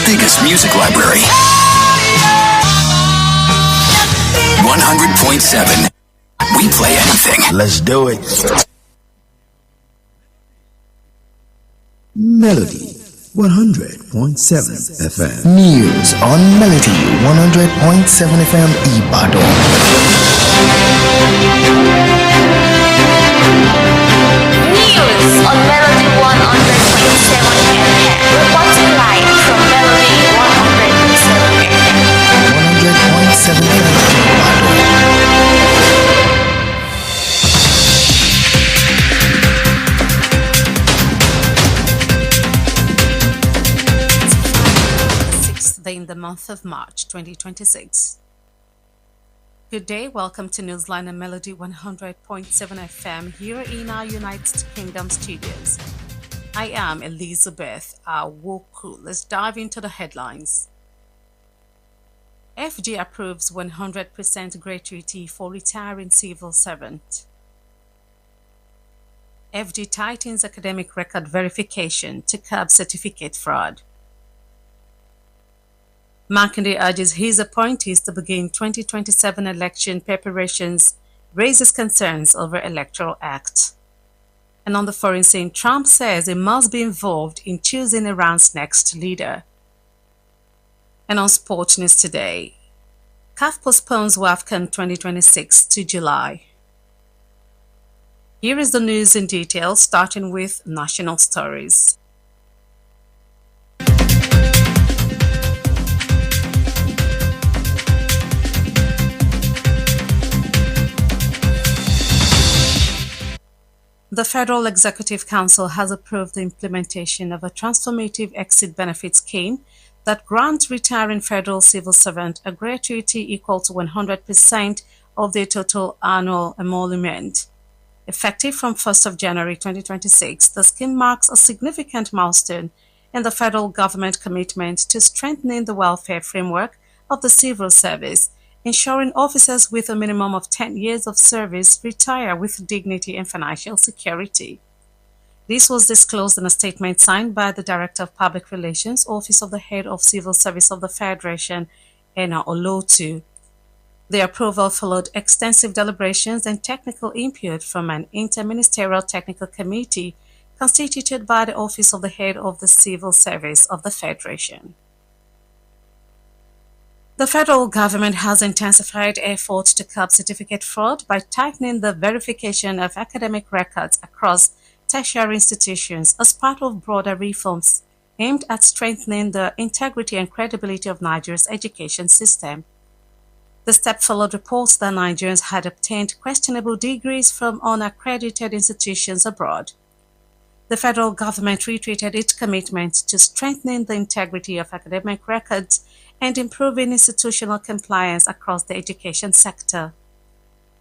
biggest music library. 100.7. We play anything. Let's do it. Melody 100.7 FM. News on Melody 100.7 FM Ibadan. News on Melody 100.7 FM. Reporting live from Melody 100.7 FM. 100.7 FM Ibadan. In the month of March 2026. Good day, welcome to Newsline and Melody 100.7 FM here in our United Kingdom studios. I am Elizabeth Awoku. Let's dive into the headlines. FG approves 100% gratuity for retiring civil servant. FG tightens academic record verification to curb certificate fraud. Makinde urges his appointees to begin 2027 election preparations, raises concerns over Electoral Act. And on the foreign scene, Trump says he must be involved in choosing Iran's next leader. And on Sports News today, CAF postpones WAFCON 2026 to July. Here is the news in detail, starting with national stories. The Federal Executive Council has approved the implementation of a transformative exit benefit scheme that grants retiring federal civil servants a gratuity equal to 100% of their total annual emolument. Effective from 1st of January 2026, the scheme marks a significant milestone in the federal government commitment to strengthening the welfare framework of the civil service, ensuring officers with a minimum of 10 years of service retire with dignity and financial security. This was disclosed in a statement signed by the Director of Public Relations, Office of the Head of Civil Service of the Federation, Ena Olotu. The approval followed extensive deliberations and technical input from an interministerial technical committee constituted by the Office of the Head of the Civil Service of the Federation. The federal government has intensified efforts to curb certificate fraud by tightening the verification of academic records across tertiary institutions as part of broader reforms aimed at strengthening the integrity and credibility of Nigeria's education system. The step followed reports that Nigerians had obtained questionable degrees from unaccredited institutions abroad. The federal government reiterated its commitment to strengthening the integrity of academic records and improving institutional compliance across the education sector.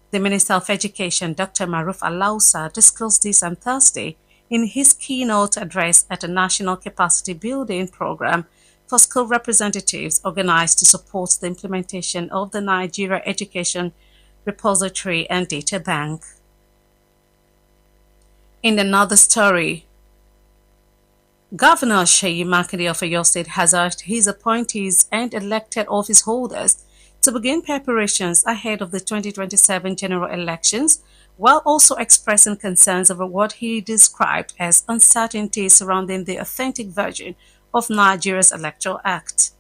The Minister of Education, Dr. Maruf Alausa, disclosed this on Thursday in his keynote address at a national capacity building program for school representatives organized to support the implementation of the Nigeria Education Repository and Data Bank. In another story, Governor Seyi Makinde of Oyo State has urged his appointees and elected office holders to begin preparations ahead of the 2027 general elections, while also expressing concerns over what he described as uncertainty surrounding the authentic version of Nigeria's Electoral Act.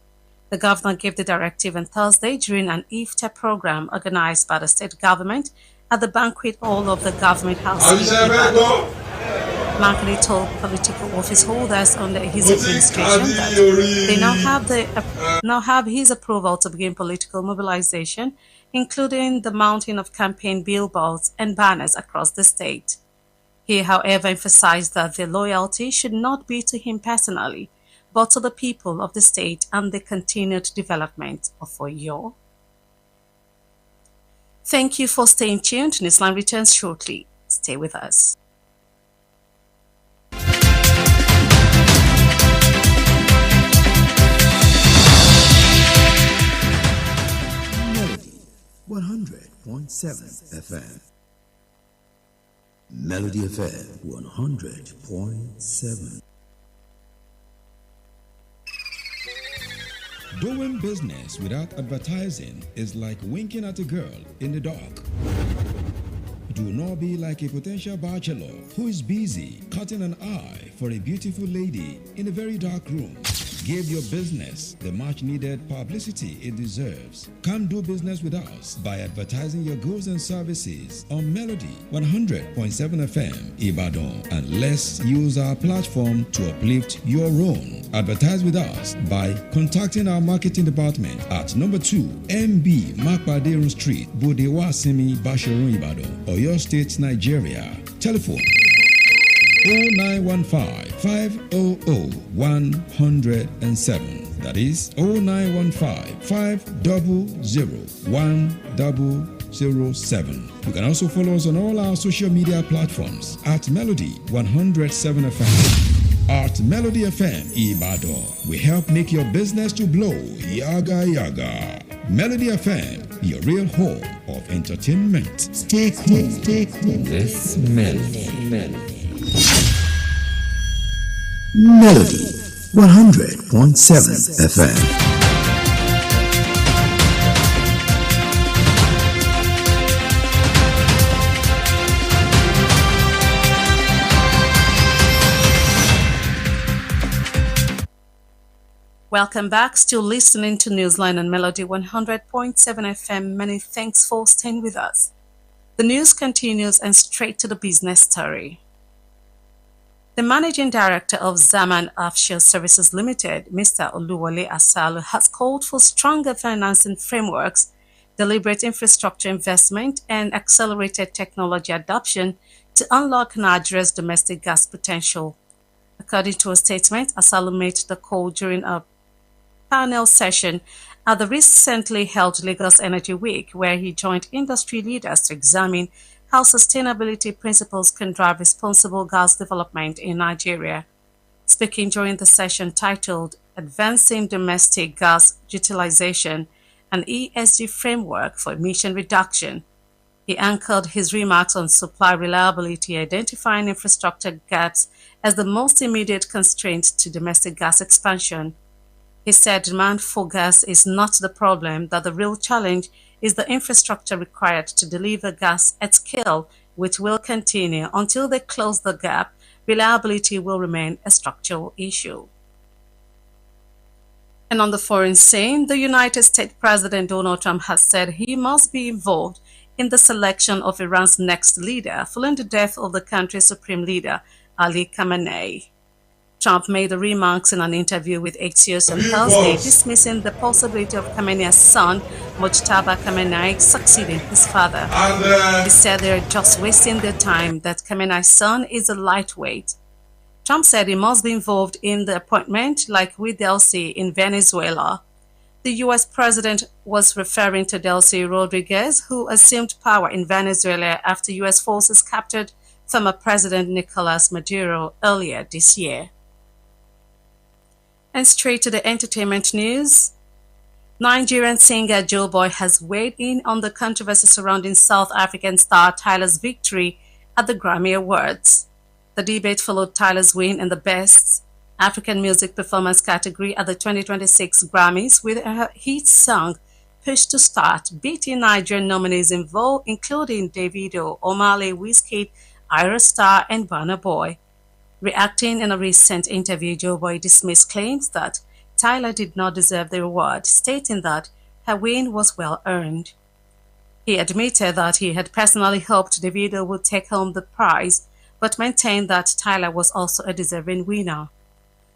The governor gave the directive on Thursday during an iftar program organized by the state government at the banquet hall of the government house. Makinde told political office holders under his administration that they now have his approval to begin political mobilization, including the mounting of campaign billboards and banners across the state. He, however, emphasized that their loyalty should not be to him personally, but to the people of the state and the continued development of Oyo. Thank you for staying tuned. Newsline returns shortly. Stay with us. Melody 100.7 FM. Melody FM 100.7. Doing business without advertising is like winking at a girl in the dark. Do not be like a potential bachelor who is busy cutting an eye for a beautiful lady in a very dark room. Give your business the much needed publicity it deserves. Come do business with us by advertising your goods and services on Melody 100.7 FM Ibadan, and let's use our platform to uplift your own. Advertise with us by contacting our marketing department at number 2 MB Makpaderun Street, Bodewasimi, Basharun, Ibadan, Oyo State, Nigeria. Telephone 0915 500 107. That is 0915 500 1007. You can also follow us on all our social media platforms at Melody 107 FM. At Melody FM Ibadan, we help make your business to blow. Yaga yaga. Melody FM, your real home of entertainment. Stay cool, stay cool. This melody. Melody 100.7 FM. Welcome back. Still listening to Newsline on Melody 100.7 FM. Many thanks for staying with us. The news continues, and straight to the business story. The managing director of Zaman Offshore Services Limited, Mr. Oluwole Asalu, has called for stronger financing frameworks, deliberate infrastructure investment, and accelerated technology adoption to unlock Nigeria's domestic gas potential. According to a statement, Asalu made the call during a panel session at the recently held Lagos Energy Week, where he joined industry leaders to examine how sustainability principles can drive responsible gas development in Nigeria. Speaking during the session titled Advancing Domestic Gas Utilization, an ESG Framework for Emission Reduction, he anchored his remarks on supply reliability, identifying infrastructure gaps as the most immediate constraint to domestic gas expansion. He said demand for gas is not the problem, that the real challenge is the infrastructure required to deliver gas at scale, which will continue until they close the gap. Reliability will remain a structural issue. And on the foreign scene, the United States President Donald Trump has said he must be involved in the selection of Iran's next leader following the death of the country's supreme leader, Ali Khamenei. Trump made the remarks in an interview with Axios on Thursday, dismissing the possibility of Khamenei's son, Mojtaba Khamenei, succeeding his father. He said they are just wasting their time, that Khamenei's son is a lightweight. Trump said he must be involved in the appointment, like with Delcy in Venezuela. The U.S. president was referring to Delcy Rodriguez, who assumed power in Venezuela after U.S. forces captured former President Nicolas Maduro earlier this year. And straight to the entertainment news. Nigerian singer Joeboy has weighed in on the controversy surrounding South African star Tyler's victory at the Grammy Awards. The debate followed Tyler's win in the Best African Music Performance category at the 2026 Grammys, with her hit song Push to Start beating Nigerian nominees involved, including Davido, Omale, Wizkid, Ira Star, and Burna Boy. Reacting in a recent interview, Joeboy dismissed claims that Tyler did not deserve the award, stating that her win was well earned. He admitted that he had personally hoped Davido would take home the prize, but maintained that Tyler was also a deserving winner.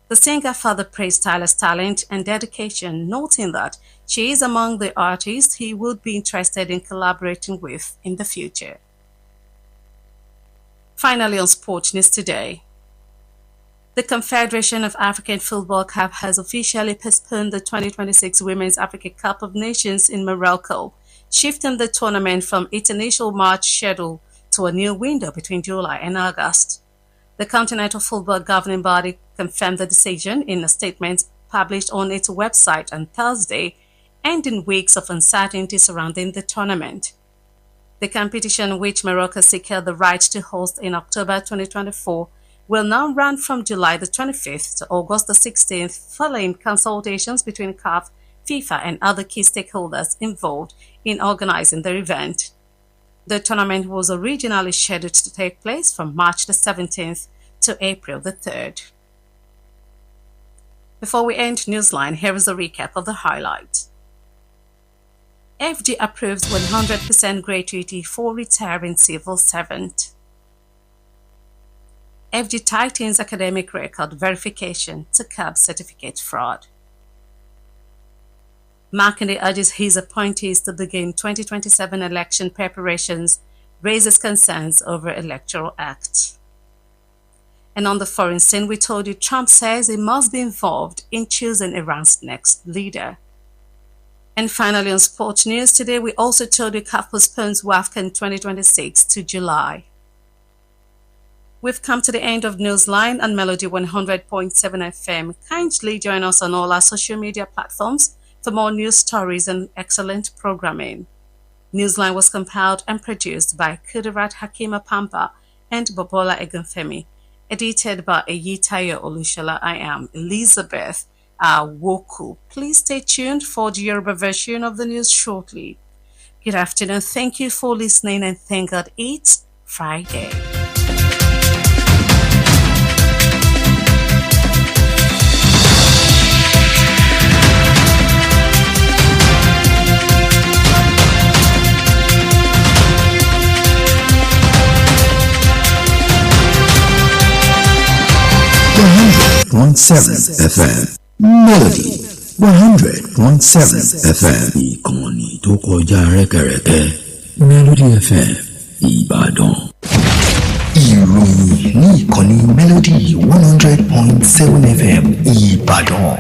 The singer further praised Tyler's talent and dedication, noting that she is among the artists he would be interested in collaborating with in the future. Finally, on Sports News today. The Confederation of African Football CAF has officially postponed the 2026 Women's Africa Cup of Nations in Morocco, shifting the tournament from its initial March schedule to a new window between July and August. The Continental Football Governing Body confirmed the decision in a statement published on its website on Thursday, ending weeks of uncertainty surrounding the tournament. The competition, which Morocco secured the right to host in October 2024, will now run from July the 25th to August the 16th, following consultations between CAF FIFA and other key stakeholders involved in organizing the event. The tournament was originally scheduled to take place from March the 17th to April the 3rd. Before we end Newsline, here is a recap of the highlights. FG approves 100% gratuity for retiring civil servant. FG tightens academic record verification to curb certificate fraud. Makinde urges his appointees to begin 2027 election preparations, raises concerns over Electoral Act. And on the foreign scene, we told you Trump says he must be involved in choosing Iran's next leader. And finally, on sports news today, we also told you CAF postpones WAFCON 2026 to July. We've come to the end of Newsline on Melody 100.7 FM. Kindly join us on all our social media platforms for more news stories and excellent programming. Newsline was compiled and produced by Kudirat Hakima Pampa and Bobola Egunfemi. Edited by Eyitayo Olushola. I am Elizabeth Awoku. Please stay tuned for the Yoruba version of the news shortly. Good afternoon. Thank you for listening and thank God it's Friday. FM Melody 100.7 FM ìkànnì tó kọjá rẹ́kẹrẹ́kẹ́ Melody FM Ìbàdàn. Ìròyìn ní ìkànnì Melody 100.7 FM Ìbàdàn.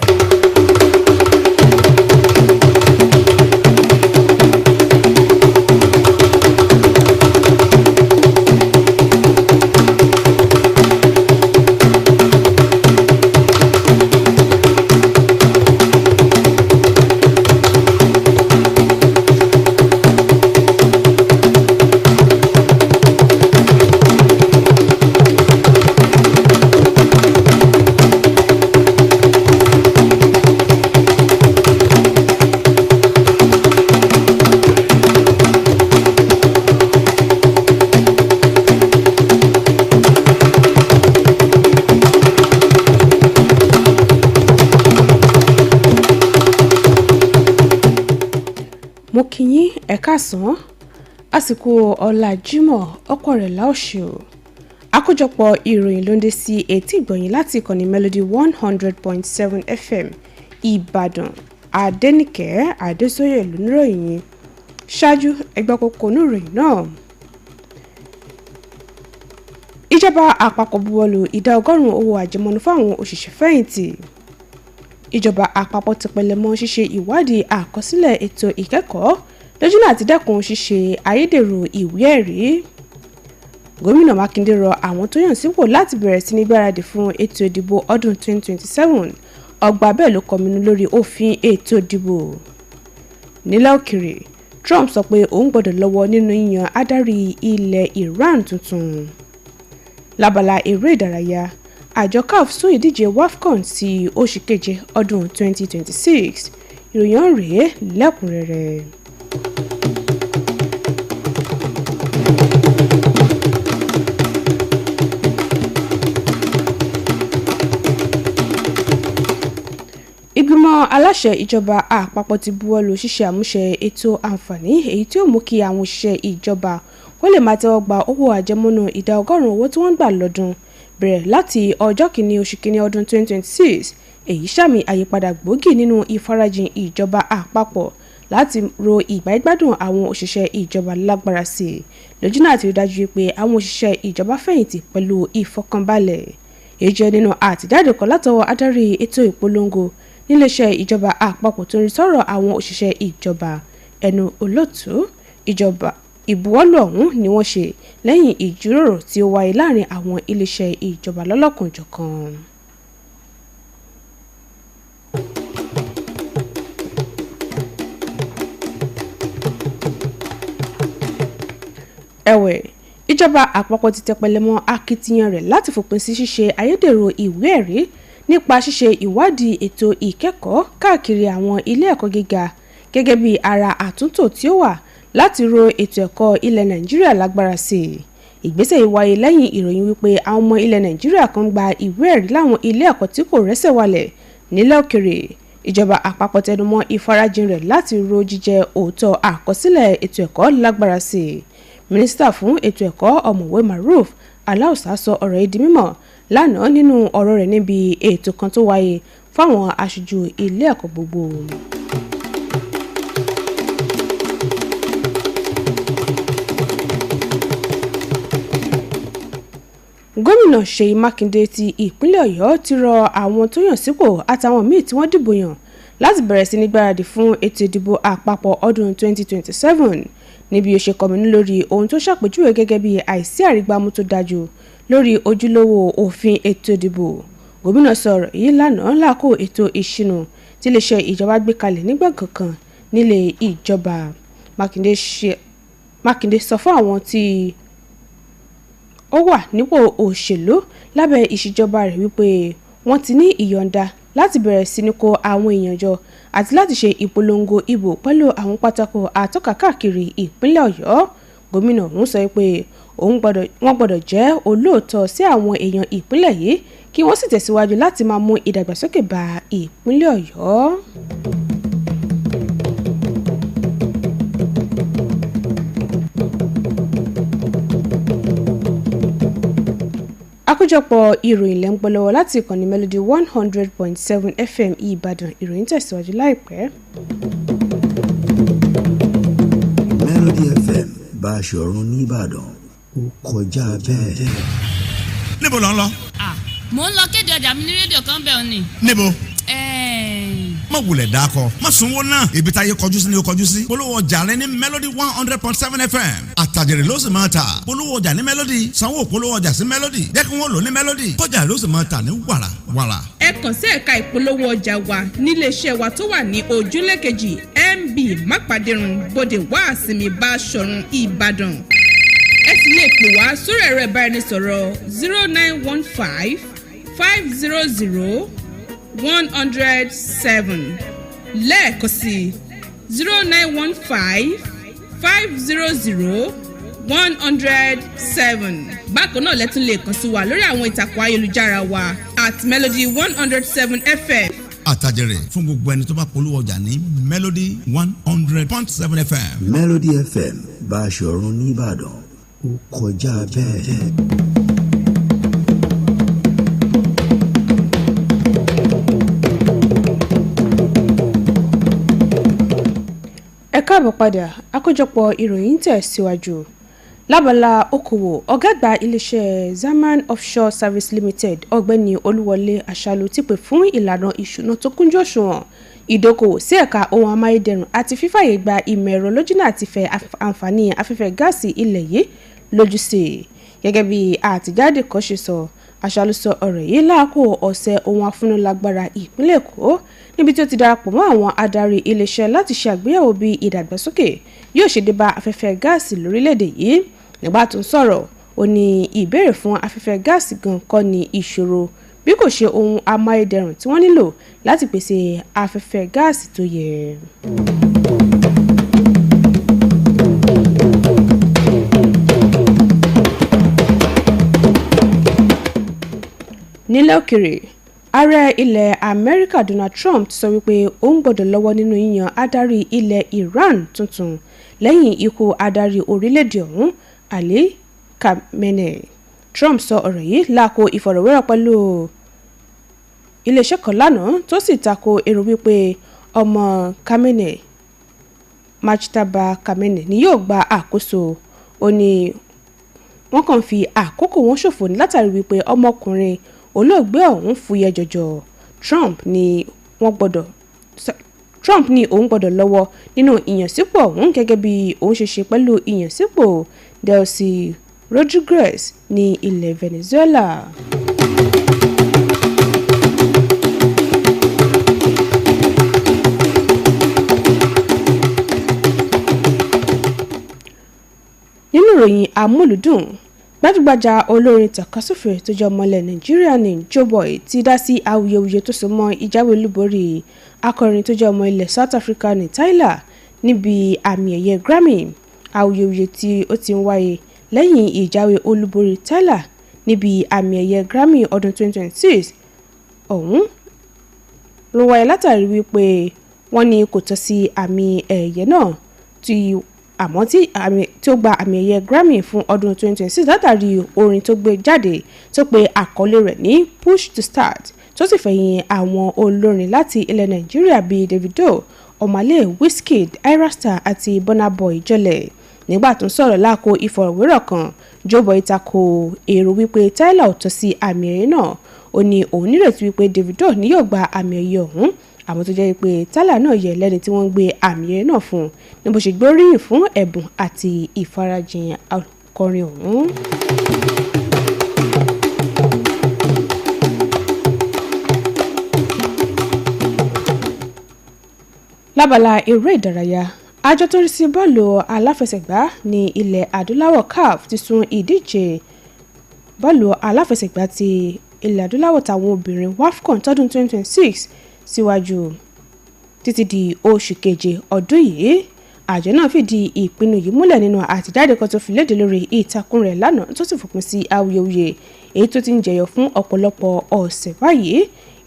Mo kí yín ẹ káàsán àsìkò ọ̀la Jímọ̀ ọ̀pọ̀ rẹ̀ láòṣù àkójọpọ̀ ìròyìn ló ń dé sí etí ìgbọ̀nyìn láti ìkànnì Melody 100.7 FM Ìbàdàn. Adenike Adesoye lóníròyìn ṣáájú ẹgbẹ́ kókó oníròyìn náà. Ìjọba àpapọ̀ buwọ́lù ìdá 100% owó àjẹmọ́nú fáwọn òṣìṣẹ́ fẹ̀yìntì. Ìjọba àpapọ̀ ti pẹlẹmọ́ ṣíṣe ìwádìí àkọsílẹ̀ ètò ìkẹ́kọ̀ọ́ lójúnà àti dẹ́kun ṣíṣe ayédèrú ìwé ẹ̀rí. Gómìnà Mákindé rọ àwọn tó yàn sípò láti bẹ̀rẹ̀ sí ní gbáradì fún ètò ìdìbò ọdún 2027. Ọgbà bẹ́ẹ̀ ló kọminú lórí òfin ètò ìdìbò. Nílẹ̀ òkèrè, Trump sọ pé òun gbọ́dọ̀ lọ́wọ́ nínú yíyan adarí ilẹ̀ Iran tuntun. Lábala eré ìdárayá, àjọ CAF sún ìdíje WAFCON sí oṣù keje ọdún 2026. Ìròyìn rèé lẹ́kùnrẹ́rẹ́. Ìgbìmọ̀ aláṣẹ ìjọba àpapọ̀ ti buwọ́lù ṣíṣe àmúṣe ètò àǹfààní èyí tí ó mú kí àwọn òṣìṣẹ́ ìjọba kó lè máa tẹ́wọ́ gba owó àjẹmọ́nú ìdá 100% owó tí wọ́n ń gbà lọ́dún bẹ̀rẹ̀ láti ọjọ́ kìíní oṣù kìíní ọdún 2026. Èyí sàmì àyípadà gbòógì nínú ìfarajìn ìjọba àpapọ̀ láti ro ìgbáyégbádùn àwọn òṣìṣẹ́ ìjọba lágbára sí i lójúnà àti rí dájú pé àwọn òṣìṣẹ́ ìjọba fẹ̀yìntì pẹ̀lú ìfọkànbalẹ̀. Èyí jẹ́ nínú àtẹ̀jáde kan látọwọ́ adarí ètò ìpolongo níléeṣẹ́ ìjọba àpapọ̀ tó ń rí sọ́rọ̀ àwọn òṣìṣẹ́ ìjọba ẹnu olóòtú ìjọba. Ìbuwọ́lù ọ̀hún ni wọ́n ṣe lẹ́yìn ìjíròrò tí ó wáyé láàrin àwọn iléeṣẹ́ ìjọba lọ́lọ́kan-ò-jọ̀kan. Ẹ̀wẹ̀, ìjọba àpapọ̀ ti tẹpẹlẹ mọ́ akitiyan rẹ̀ láti fòpin sí ṣíṣe ayédèrú ìwé ẹ̀rí nípa ṣíṣe ìwádìí ètò ìkẹ́kọ̀ọ́ káàkiri àwọn ilé ẹ̀kọ́ gíga gẹ́gẹ́ bí ara àtúntò tí ó wà láti ro ètò ẹ̀kọ́ ilẹ̀ Nàìjíríà lágbára sí i. Ìgbésẹ̀ yìí wáyé lẹ́yìn ìròyìn wípé àwọn ọmọ ilẹ̀ Nàìjíríà kan gba ìwé ẹ̀rí láwọn ilé ẹ̀kọ́ tí kò rẹ́sẹ̀ walẹ̀ nílẹ̀ òkèrè. Ìjọba àpapọ̀ tẹnumọ́ ìfarajìn rẹ̀ láti ro jíjẹ́ òótọ́ àkọsílẹ̀ ètò ẹ̀kọ́ lágbára sí i. Mínísítà fún ètò ẹ̀kọ́ ọ̀mọ̀wé Maruf Aláùsá sọ ọ̀rọ̀ yìí di mímọ̀ lánàá nínú ọ̀rọ̀ rẹ̀ níbi ètò kan tó wáyé fáwọn aṣojú ilé ẹ̀kọ́ gbogbo. Gómìnà Ṣèyí Mákindé ti ìpínlẹ̀ Ọ̀yọ́ ti rọ àwọn tó yàn sípò àtàwọn míì tí wọ́n dìbò yàn láti bẹ̀rẹ̀ sí ní gbáradì fún ètò ìdìbò àpapọ̀ ọdún 2027 níbi ó ṣe kọminú lórí ohun tó ṣàpèjúwe gẹ́gẹ́ bí àìsí àrígbámú tó dájú lórí ojúlówó òfin ètò ìdìbò. Gómìnà sọ̀rọ̀ yìí lánàá lákò ètò ìṣínú tí iléeṣẹ́ ìjọba gbé kalẹ̀ nígbà kankan nílé ìjọba. Mákindé sọ fún àwọn tí ó wà nípò òṣèlú lábẹ́ ìṣèjọba rẹ̀ wípé wọ́n ti ní ìyọ̀ǹda láti bẹ̀rẹ̀ sí ní kó àwọn èèyàn jọ àti láti ṣe ìpolongo ìbò pẹ̀lú àwọn pátákó àtọ́ka káàkiri ìpínlẹ̀ Ọ̀yọ́. Gómìnà ọ̀hún sọ pé wọ́n gbọ́dọ̀ jẹ́ olóòótọ́ sí àwọn èèyàn ìpínlẹ̀ yìí kí wọ́n sì tẹ̀síwájú láti máa mú ìdàgbàsókè bá ìpínlẹ̀ Ọ̀yọ́. Àkójọpọ̀ ìròyìn lẹ́ ń gbọ́ lọ́wọ́ láti ìkànnì Melody 100.7 FM Ìbàdàn. Ìròyìn tẹ̀síwájú láìpẹ́. Melody FM Báṣọ̀run nìbàdàn ó kọjá bẹ́ẹ̀. Níbo lò ń lọ? Mo ń lọ kéde ọjà mi ní rédíò kan bẹ́ẹ̀ ni. Níbo? Má wulẹ̀ dákọ̀, má sunwó náà. Ibi táyé kọjú sí ni ó kọjú sí. Polówó ọjà rẹ ní Melody 100.7 FM. Àtàjèrè ló sì máa ta. Polówó ọjà ní Melody. Sanwó polówó ọjà sí Melody. Jẹ́ kí wọ́n lò ní Melody. Kọjá ló sì máa ta ní wàrà wàrà. Ẹ kàn sí ẹ̀ka ìpolówó ọjà wa níléeṣẹ́ wa tó wà ní ojúlé kejì MB Mápàdérun Bódè Wàásìmí Báṣọ̀run Ìbàdàn. Ẹ sì lè pè wá sórí ẹ̀rọ ìbáraẹnisọ̀rọ̀ 0915 500 107 lẹ́ẹ̀kan sí 0915 500 107. Bákan náà lẹ́tún lè kàn sí wa lórí àwọn ìtàkùn ayélujára wa @Melody 107 FM. Àtàjèrè fún gbogbo ẹni tó bá polówó ọjà ní Melody 100.7 FM. Melody FM Báṣọ̀run nìbàdàn ó kọjá bẹ́ẹ̀. Ẹ káàbọ̀ padà. Àkójọpọ̀ ìròyìn tẹ̀síwájú. Lábala okòwò, ọ̀gá àgbà iléeṣẹ́ Zaman Offshore Service Limited ọ̀gbẹ́ni Olúwọlé Àṣàlù ti pè fún ìlànà ìṣúná tó kúnjú òṣùwọ̀n, ìdókòwò sí ẹ̀ka ohun amáyédẹrùn àti fífàyè gba ìmọ̀ ẹ̀rọ lójúnà àti fẹ àǹfààní afẹ́fẹ́ gáàsì ilẹ̀ yìí lójú sí i. Gẹ́gẹ́ bí àtìjáde kan ṣe sọ, Àṣàlù sọ ọ̀rọ̀ yìí láàkó ọ̀sẹ̀ ohun afúnilágbára ìpínlẹ̀ Èkó níbi tí ó ti darapọ̀ mọ́ àwọn adarí iléeṣẹ́ láti ṣe àgbéyẹ̀wò bí ìdàgbàsókè yóò ṣe dé bá afẹ́fẹ́ gáàsì lórílẹ̀‐èdè yìí. Nígbà tó ń sọ̀rọ̀, ó ní ìbéèrè fún afẹ́fẹ́ gáàsì gan kọ́ ni ìṣòro bí kò ṣe ohun amáyédẹrùn tí wọ́n nílò láti pèsè afẹ́fẹ́ gáàsì tó yẹ. Nílẹ̀ òkèrè, ààrẹ ilẹ̀ Amẹ́ríkà Donald Trump ti sọ wípé òun gbọ́dọ̀ lọ́wọ́ nínú yíyan adarí ilẹ̀ Iran tuntun lẹ́yìn ikú adarí orílẹ̀-èdè ọ̀hún Ali Khamenei. Trump sọ ọ̀rọ̀ yìí láàkó ìfọ̀rọ̀wérọ̀ pẹ̀lú iléeṣẹ́ kan lánàá tó sì tako èrò wípé ọmọ Khamenei Majtaba Khamenei ni yóò gba àkóso. Ó ní wọ́n kàn fi àkókò wọn ṣòfò ní látàrí wípé ọmọkùnrin olóògbé ọ̀hún fúyẹ́ jọjọ. Trump ní òun gbọ́dọ̀ lọ́wọ́ nínú ìyànsípò ọ̀hún gẹ́gẹ́ bí òun ṣe ṣe pẹ̀lú ìyànsípò Delcy Rodriguez ní ilẹ̀ Venezuela. Nínú ìròyìn amúlùdùn, gbajúgbajà olórin tàkasúfè tó jẹ́ ọmọlẹ̀ Nàìjíríà ní Joeboy ti dá sí awuyewuye tó so mọ́ ìjáwé olúborí akọrin tó jẹ́ ọmọ ilẹ̀ South Africa ní Tyler níbi àmì ẹ̀yẹ Grammy. Awuyewuye tí ó ti ń wáyé lẹ́yìn ìjáwé olúborí Tyler níbi àmì ẹ̀yẹ Grammy ọdún 2026 ọ̀hún ló wáyé látàrí wípé wọ́n ní kò tọ́ sí àmì ẹ̀yẹ náà tí ó gba àmì ẹ̀yẹ Grammy fún ọdún 2026 látàrí orin tó gbé jáde tó pe àkọlé rẹ̀ ní Push to Start tó sì fẹ̀yìn àwọn olórin láti ilẹ̀ Nàìjíríà bíi Davido, Omale, Wizkid, Irasta àti Burna Boy jọlẹ̀. Nígbà tó ń sọ̀rọ̀ láàkó ìfọ̀rọ̀wérọ̀ kan, Joeboy tako èrò wípé Tyler ò tọ́ sí àmì ẹ̀yẹ náà. Ó ní òun nírètí wípé Davido ni yóò gba àmì ẹ̀yẹ ọ̀hún, àmọ́ tó jẹ́ pé Tyler náà yẹ lẹ́ni tí wọ́n ń gbé àmì ẹ̀yẹ náà fún ní bó ṣe gbóríyìn fún ẹ̀bùn àti ìfarajìn akọrin ọ̀hún. Lábala eré ìdárayá, àjọ tó ń rí sí bọ́ọ̀lù aláfẹsẹ̀gbá ní ilẹ̀ adúláwọ̀ CAF ti sún ìdíje bọ́ọ̀lù aláfẹsẹ̀gbá ti ilẹ̀ adúláwọ̀ táwọn obìnrin WAFCON tọdún 2026 síwájú títí di oṣù keje ọdún yìí. Àjọ náà fìdí ìpinnu yìí múlẹ̀ nínú àtẹ̀jáde kan tó fi léde lórí ìtàkùn rẹ̀ lánàá tó sì fòpin sí awuyewuye èyí tó ti ń jẹyọ fún ọ̀pọ̀lọpọ̀ ọ̀sẹ̀ báyìí.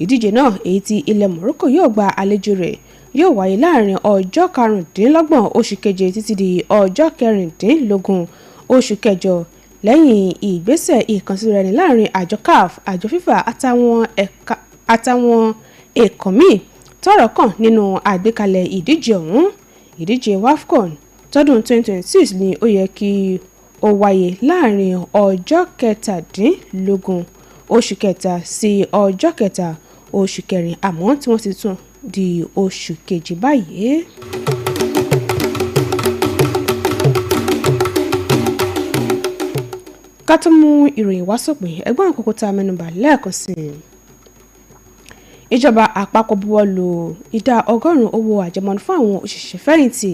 Ìdíje náà èyí tí ilẹ̀ Morocco yóò gba àlejò rẹ̀ yóò wáyé láàrin ọjọ́ 25 oṣù keje títí di ọjọ́ 16 oṣù kẹjọ lẹ́yìn ìgbésẹ̀ ìkànsíraẹni láàrin àjọ CAF, àjọ FIFA àtàwọn ẹ̀kọ́ míì tọ́rọ̀ kàn nínú àgbékalẹ̀ ìdíje ọ̀hún. Ìdíje WAFCON tọdún 2026 ni ó yẹ kí ó wáyé láàrin ọjọ́ 17 oṣù kẹta sí ọjọ́ 3 oṣù kẹrin àmọ́ tí wọ́n ti tún di oṣù kejì báyìí. Ká tó mú ìròyìn wá sópin, ẹgbọ́n àkókò tá a mẹ́nubà lẹ́ẹ̀kan sí i. Ìjọba àpapọ̀ buwọ́lu ìdá 100 owó àjẹmọ́nú fún àwọn òṣìṣẹ́ fẹ̀yìntì.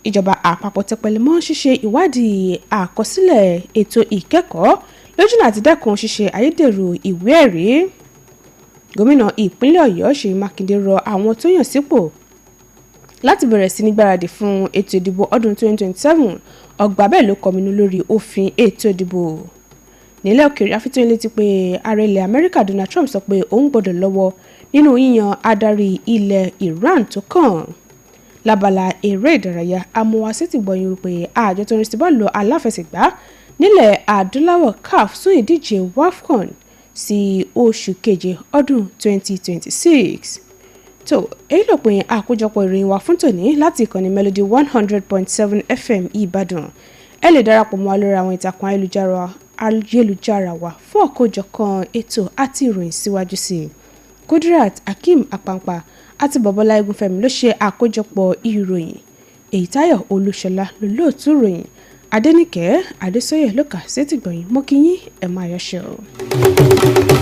Ìjọba àpapọ̀ tẹpẹlẹ mọ́ ṣíṣe ìwádìí àkọsílẹ̀ ètò ìkẹ́kọ̀ọ́ lójúnà àti dẹ́kun ṣíṣe ayédèrú ìwé ẹ̀rí. Gómìnà ìpínlẹ̀ Ọ̀yọ́ Ṣèyí Mákindé rọ àwọn tó yàn sípò láti bẹ̀rẹ̀ sí ní gbáradì fún ètò ìdìbò ọdún 2027. Ọgbà bẹ́ẹ̀ ló kọminú lórí òfin ètò ìdìbò. Nílẹ̀ òkèèrè, àfitóyin létí pé ààrẹ ilẹ̀ Amẹ́ríkà Donald Trump sọ pé òun gbọ́dọ̀ lọ́wọ́ nínú yíyan adarí ilẹ̀ Iran tó kàn. Lábala eré ìdárayá, amúwásítì gbọ̀yìn wípé àjọ tó ń rí sí bọ́ọ̀lù aláfẹsẹ̀gbá nílẹ̀ adúláwọ̀ CAF sún ìdíje WAFCON sí oṣù keje ọdún 2026. tó èyí ló pin àkójọpọ̀ ìròyìn wa fún tòní láti ìkànnì Melody 100.7 FM Ìbàdàn. Ẹ lè darapọ̀ mọ́ wa lórí àwọn ìtàkùn ayélujára wa fún àkójọkan ètò àti ìròyìn síwájú sí i. Kudirat Akeem Apampa àti Bọ́bọ́lá Egunfẹ́mi ló ṣe àkójọpọ̀ ìròyìn. Èyítáyọ̀ Olúṣọlá ló lóòtú ìròyìn. Adenike Adesoye ló kà sétí gbọ̀yìn. Mo kí yín, ẹ máa yọṣẹ́ o.